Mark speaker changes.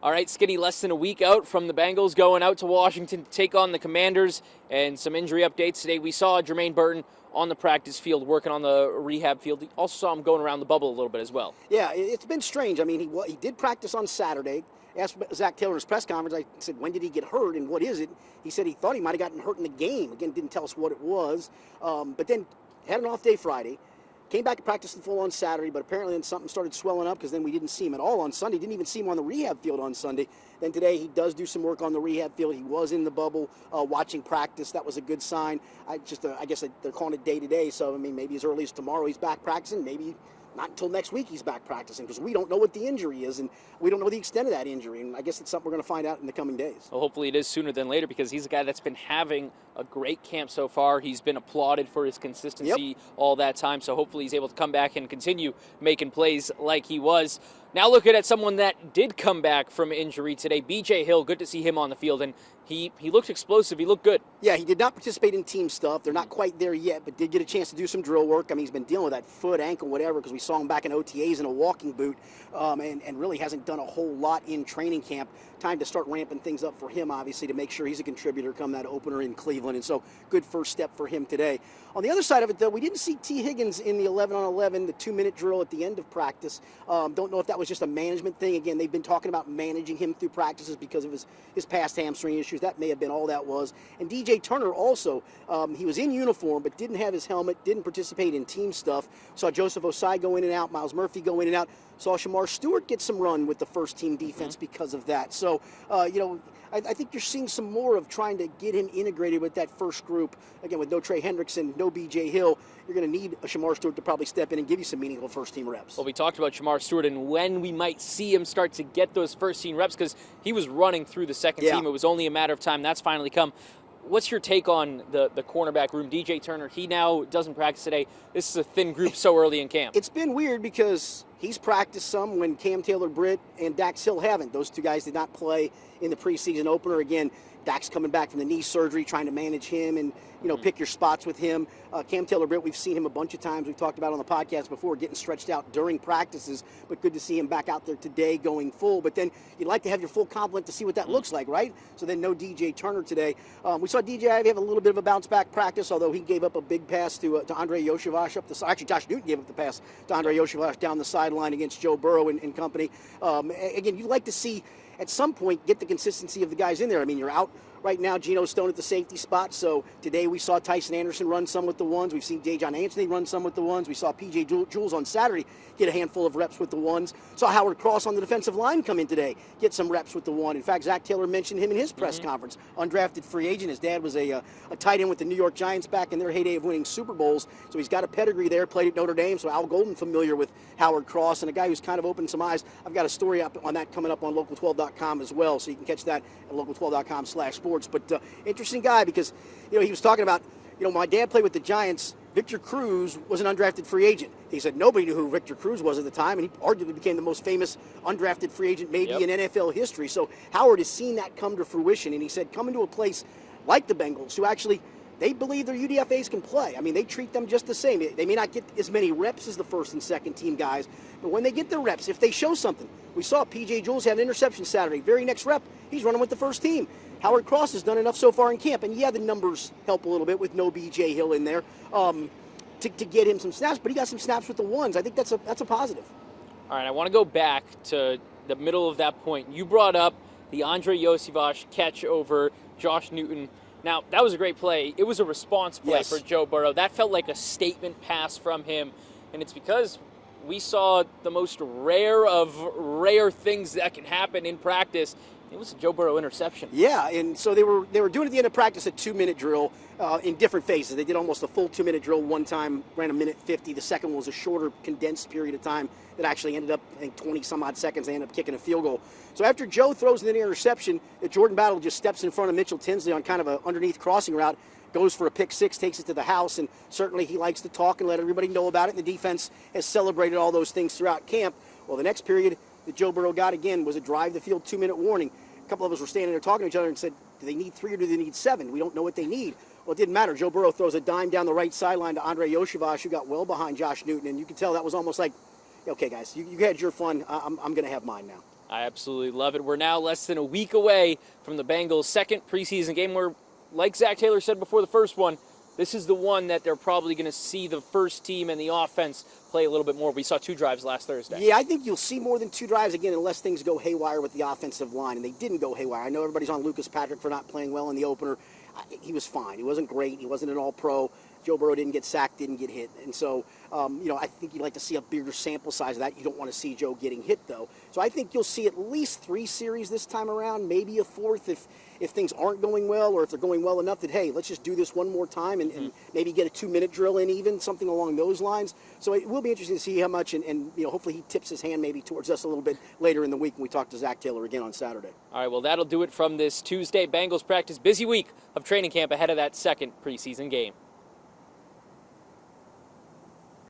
Speaker 1: All right, Skinny, less than a week out from the Bengals going out to Washington to take on the Commanders, and some injury updates today. We saw Jermaine Burton on the practice field working on the rehab field. We also saw him going around the bubble a little bit as well.
Speaker 2: Yeah, it's been strange. I mean, he did practice on Saturday. Asked Zach Taylor in his press conference, I said, when did he get hurt and what is it? He said he thought he might have gotten hurt in the game. Again, didn't tell us what it was. But then had an off day Friday. Came back and practiced in full on Saturday, but apparently then something started swelling up because then we didn't see him at all on Sunday. Didn't even see him on the rehab field on Sunday. Then today he does do some work on the rehab field. He was in the bubble watching practice. That was a good sign. I guess they're calling it day to day, so I mean maybe as early as tomorrow he's back practicing. Maybe not until next week he's back practicing because we don't know what the injury is and we don't know the extent of that injury. And I guess it's something we're going to find out in the coming days.
Speaker 1: Well, hopefully it is sooner than later because he's a guy that's been having a great camp so far. He's been applauded for his consistency all that time. So hopefully he's able to come back and continue making plays like he was. Now looking at someone that did come back from injury today, B.J. Hill, good to see him on the field. And he looked explosive. He looked good.
Speaker 2: Yeah, he did not participate in team stuff. They're not quite there yet, but did get a chance to do some drill work. I mean, he's been dealing with that foot, ankle, whatever, because we saw him back in OTAs in a walking boot and really hasn't done a whole lot in training camp. Time to start ramping things up for him, obviously, to make sure he's a contributor come that opener in Cleveland. And so good first step for him today. On the other side of it, though, we didn't see T. Higgins in the 11-on-11, the 2-minute drill at the end of practice. Don't know if that was just a management thing. Again, they've been talking about managing him through practices because of his past hamstring issues. That may have been all that was. And DJ Turner also, he was in uniform but didn't have his helmet, didn't participate in team stuff. Saw Joseph Osai go in and out, Miles Murphy go in and out. Saw Shamar Stewart get some run with the first team defense because of that. So, I think you're seeing some more of trying to get him integrated with that first group. Again, with no Trey Hendrickson, no B.J. Hill, you're going to need a Shamar Stewart to probably step in and give you some meaningful first-team reps.
Speaker 1: Well, we talked about Shamar Stewart and when we might see him start to get those first-team reps because he was running through the second team. It was only a matter of time. That's finally come. What's your take on the cornerback room? DJ Turner, he now doesn't practice today. This is a thin group so early in camp.
Speaker 2: It's been weird because he's practiced some when Cam Taylor-Britt and Dax Hill haven't. Those two guys did not play in the preseason opener. Again, Dax coming back from the knee surgery, trying to manage him and, pick your spots with him. Cam Taylor-Britt, we've seen him a bunch of times. We've talked about on the podcast before, getting stretched out during practices, but good to see him back out there today going full. But then you'd like to have your full complement to see what that looks like, right? So then no DJ Turner today. We saw DJ Ivey have a little bit of a bounce-back practice, although he gave up a big pass to Andre Yoshavash up the side. Actually, Josh Newton gave up the pass to Andre Yoshavash down the sideline against Joe Burrow and company. Again, you'd like to see at some point get the consistency of the guys in there. I mean, you're out right now, Geno Stone at the safety spot. So today we saw Tyson Anderson run some with the ones. We've seen Dejon Anthony run some with the ones. We saw P.J. Jules on Saturday get a handful of reps with the ones. Saw Howard Cross on the defensive line come in today, get some reps with the one. In fact, Zach Taylor mentioned him in his press conference. Undrafted free agent. His dad was a tight end with the New York Giants back in their heyday of winning Super Bowls. So he's got a pedigree there, played at Notre Dame. So Al Golden familiar with Howard Cross and a guy who's kind of opened some eyes. I've got a story up on that coming up on local12.com as well. So you can catch that at local12.com/sports. But interesting guy because, he was talking about, my dad played with the Giants. Victor Cruz was an undrafted free agent. He said nobody knew who Victor Cruz was at the time, and he arguably became the most famous undrafted free agent maybe in NFL history. So Howard has seen that come to fruition, and he said coming to a place like the Bengals, who actually, they believe their UDFAs can play. I mean, they treat them just the same. They may not get as many reps as the first and second team guys, but when they get their reps, if they show something, we saw P.J. Jules have an interception Saturday. Very next rep, he's running with the first team. Howard Cross has done enough so far in camp, and the numbers help a little bit with no B.J. Hill in there to get him some snaps, but he got some snaps with the ones. I think that's a positive.
Speaker 1: All right, I want to go back to the middle of that point. You brought up the Andre Yoshavash catch over Josh Newton. Now, that was a great play. It was a response play for Joe Burrow. That felt like a statement pass from him, and it's because we saw the most rare of rare things that can happen in practice. It was a Joe Burrow interception.
Speaker 2: Yeah, and so they were doing at the end of practice a 2-minute drill in different phases. They did almost a full 2-minute drill one time, ran a minute 50. The second one was a shorter, condensed period of time that actually ended up, I think, 20-some-odd seconds. They ended up kicking a field goal. So after Joe throws an interception, Jordan Battle just steps in front of Mitchell Tinsley on kind of an underneath crossing route, goes for a pick six, takes it to the house, and certainly he likes to talk and let everybody know about it, and the defense has celebrated all those things throughout camp. Well, the next period that Joe Burrow got, again, was a drive the field 2-minute warning. A couple of us were standing there talking to each other and said, do they need 3 or do they need 7? We don't know what they need. Well, it didn't matter. Joe Burrow throws a dime down the right sideline to Andre Yoshavash, who got well behind Josh Newton, and you could tell that was almost like, okay, guys, you had your fun. I'm going to have mine now.
Speaker 1: I absolutely love it. We're now less than a week away from the Bengals' second preseason game where, like Zach Taylor said before the first one, this is the one that they're probably going to see the first team and the offense play a little bit more. We saw 2 drives last Thursday.
Speaker 2: Yeah, I think you'll see more than 2 drives again unless things go haywire with the offensive line, and they didn't go haywire. I know everybody's on Lucas Patrick for not playing well in the opener. He was fine. He wasn't great. He wasn't an all-pro. Joe Burrow didn't get sacked, didn't get hit. And so, I think you'd like to see a bigger sample size of that. You don't want to see Joe getting hit, though. So I think you'll see at least 3 series this time around, maybe a 4th if things aren't going well, or if they're going well enough that, hey, let's just do this one more time and maybe get a 2-minute drill in even, something along those lines. So it will be interesting to see how much, and hopefully he tips his hand maybe towards us a little bit later in the week when we talk to Zach Taylor again on Saturday.
Speaker 1: All right, well, that'll do it from this Tuesday Bengals practice. Busy week of training camp ahead of that second preseason game.